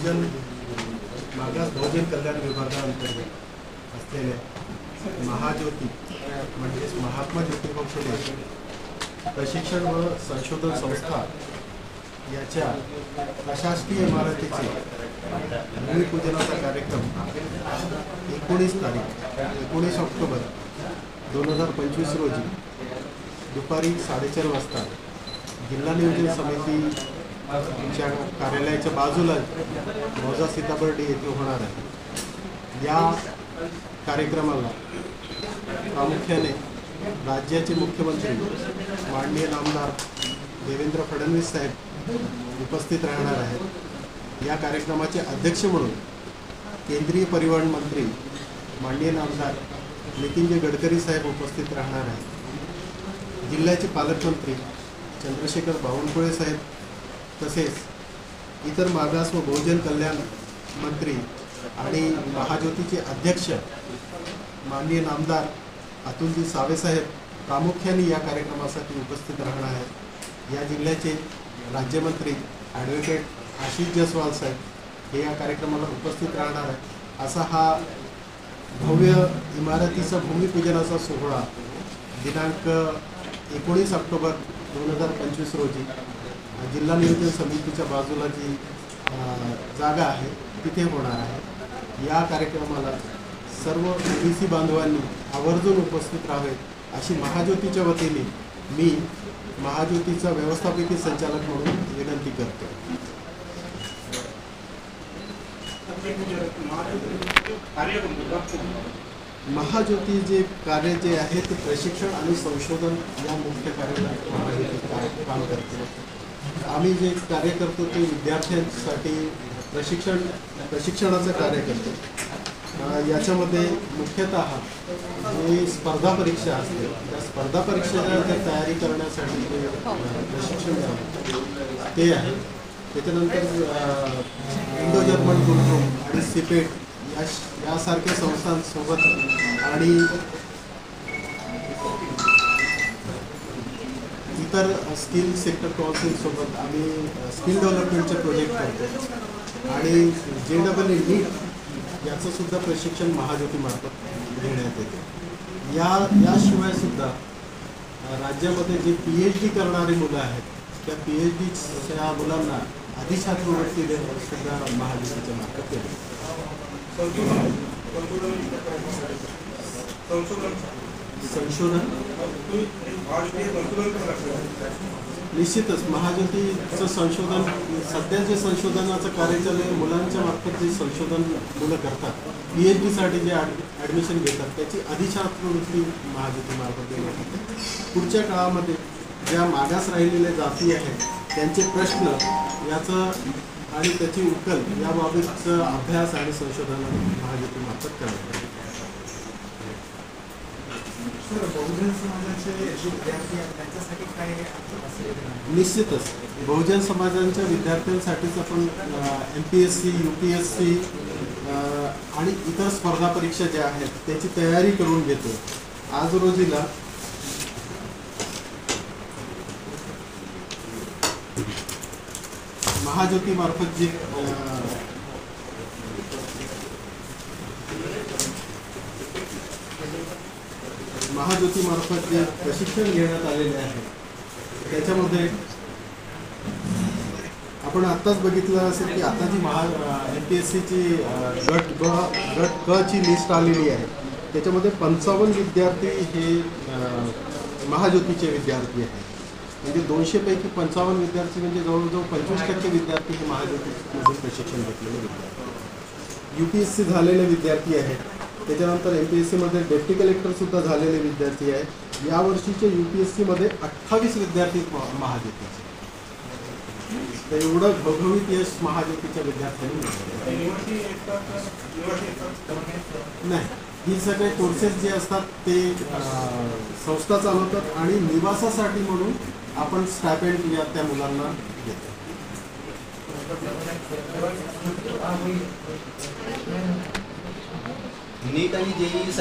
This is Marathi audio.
मागास बहुजन कल्याण विभागाअंतर्गत असलेल्या महाज्योती म्हणजेच महात्मा ज्योतिबा फुले प्रशिक्षण व संशोधन संस्था याच्या अशासकीय इमारतीचे भूमिपूजनाचा कार्यक्रम 19 ऑक्टोबर 2025 रोजी दुपारी 4:30 वाजता जिल्हा नियोजन समितीच्या कार्यालयाच्या बाजूला मौजा सीताबर्डी येथे होणार आहे। या कार्यक्रमाला प्रामुख्याने राज्याचे मुख्यमंत्री माननीय नामदार देवेंद्र फडणवीस साहेब उपस्थित राहणार आहेत। या कार्यक्रमाचे अध्यक्ष म्हणून केंद्रीय परिवहन मंत्री माननीय नामदार नितीनजी गडकरी साहेब उपस्थित राहणार आहेत। जिल्ह्याचे पालकमंत्री चंद्रशेखर बावनकुळे साहेब तसेच इतर मागास व बहुजन कल्याण मंत्री आणि महाज्योतीचे अध्यक्ष माननीय नामदार अतुलजी सावे साहेब प्रामुख्याने या कार्यक्रमासाठी उपस्थित राहणार आहेत। या जिल्ह्याचे राज्यमंत्री ॲडव्होकेट आशिष जयस्वाल साहेब हे या कार्यक्रमाला उपस्थित राहणार आहेत। असा हा भव्य इमारतीचा भूमिपूजनाचा सोहळा दिनांक 19 ऑक्टोबर 2025 रोजी जिल्हा नियोजन समितीच्या बाजूला जी जागा आहे तिथे होणार आहे। या कार्यक्रमाला सर्व ओबीसी बांधवांनी आवर्जून उपस्थित राहावेत अशी महाज्योतीच्या वतीने मी महाज्योतीचा व्यवस्थापकीय संचालक म्हणून विनंती करतो। महाज्योती जे कार्य जे आहे ते प्रशिक्षण आणि संशोधन या मुख्य कार्यालयात महाज्योती काम करते। आम्ही जे कार्य करतो ते विद्यार्थ्यांसाठी प्रशिक्षणाचं कार्य करतो। याच्यामध्ये मुख्यतः जे स्पर्धा परीक्षा असते त्या स्पर्धा परीक्षेच्या तयारी करण्यासाठी जे प्रशिक्षण ते आहे। त्याच्यानंतर इंडो जर्मन गुंतवणूक आणि सिपेट यासारख्या संस्थांसोबत आणि इतर स्किल सेक्टर काउन्सिलसोबत आम्ही स्किल डेव्हलपमेंटचे प्रोजेक्ट करतो आणि JEE नीट याचं सुद्धा प्रशिक्षण महाज्योतीमार्फत देण्यात येते। याशिवाय सुद्धा राज्यामध्ये जे PhD करणारी मुलं आहेत त्या PhDच्या मुलांना अधिछात्रवृत्ती देणं सुद्धा महाज्योतीच्या मार्फत केलं। संशोधन निश्चितच महाज्योतीचं संशोधन सध्या जे संशोधनाचं कार्य चालू आहे मुलांच्या मार्फत जे संशोधन मुलं करतात PhD साठी जे ॲडमिशन घेतात त्याची अधिछात्रवृत्ती महाज्योतीमार्फत देण्यात येते। पुढच्या काळामध्ये ज्या मागास राहिलेल्या जाती आहेत त्यांचे प्रश्न याचं आणि त्याची उकल याबाबतचा अभ्यास आणि संशोधन महाज्योतीमार्फत करण्यात येते। निश्चितच बहुजन समाजांच्या विद्यार्थ्यांसाठीच आपण MPSC UPSC आणि इतर स्पर्धा परीक्षा ज्या आहेत त्याची तयारी करून घेतो। आज रोजीला महाज्योतीमार्फत जे प्रशिक्षण घेण्यात आलेले आहे त्याच्यामध्ये आपण आत्ताच बघितलं असेल की आता जी MPSCची गट क ची लिस्ट आलेली आहे त्याच्यामध्ये 55 विद्यार्थी हे महाज्योतीचे विद्यार्थी आहेत। म्हणजे 200 पैकी 55 विद्यार्थी म्हणजे जवळजवळ 25% विद्यार्थी हे महाज्योतीमध्ये प्रशिक्षण घेतलेले विद्यार्थी UPSC झालेले विद्यार्थी आहेत। त्याच्यानंतर MPSC मध्ये डेप्टी कलेक्टर सुद्धा झालेले विद्यार्थी आहेत। यावर्षीचे UPSC मध्ये 28 विद्यार्थी महाज्योतीचे तर एवढं घवघवीत यश महाज्योतीच्या विद्यार्थ्यांनी नाही। ही सगळे कोर्सेस जे असतात ते संस्था चालवतात आणि निवासासाठी म्हणून आपण स्टायपेंड या त्या मुलांना देतो। नीट आणि JEE